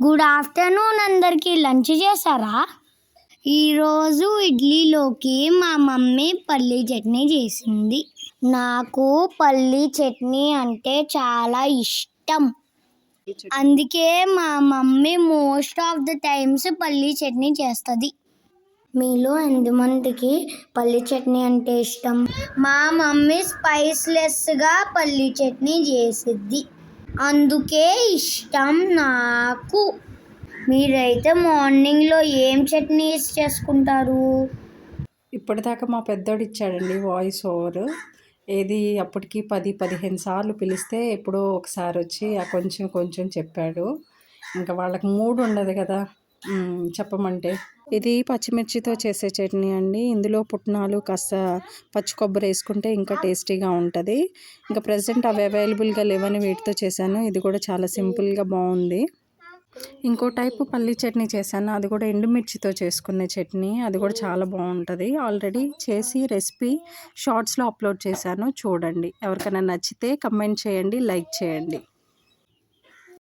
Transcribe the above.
Good afternoon అందరికీ. Lunch చేశారా? ఈరోజు ఇడ్లీలోకి మా మమ్మీ పల్లీ చట్నీ చేసింది. నాకు పల్లీ చట్నీ అంటే చాలా ఇష్టం. అందుకే మా mummy most of the times పల్లీ చట్నీ చేస్తుంది. మీలో ఎంతమందికి పల్లీ చట్నీ అంటే ఇష్టం? మా మమ్మీ స్పైస్లెస్గా పల్లీ చట్నీ చేసిద్ది, అందుకే ఇష్టం నాకు. మీరైతే మార్నింగ్లో ఏం చట్నీస్ చేసుకుంటారు? ఇప్పటిదాకా మా పెద్దోడు ఇచ్చాడండి వాయిస్ ఓవర్. ఏది అప్పటికి 10-15 సార్లు పిలిస్తే ఎప్పుడో ఒకసారి వచ్చి కొంచెం కొంచెం చెప్పాడు. ఇంకా వాళ్ళకి మూడు ఉండదు కదా చెప్పమంటే. ఇది పచ్చిమిర్చితో చేసే చట్నీ అండి. ఇందులో పుట్నాలు కాస్త పచ్చి కొబ్బరి వేసుకుంటే ఇంకా టేస్టీగా ఉంటుంది. ఇంకా ప్రజెంట్ అవి అవైలబుల్గా లేవని వీటితో చేశాను. ఇది కూడా చాలా సింపుల్గా బాగుంది. ఇంకో టైపు పల్లీ చట్నీ చేశాను, అది కూడా ఎండుమిర్చితో చేసుకునే చట్నీ. అది కూడా చాలా బాగుంటుంది. ఆల్రెడీ చేసి రెసిపీ షార్ట్స్లో అప్లోడ్ చేశాను, చూడండి. ఎవరికైనా నచ్చితే కమెంట్ చేయండి, లైక్ చేయండి.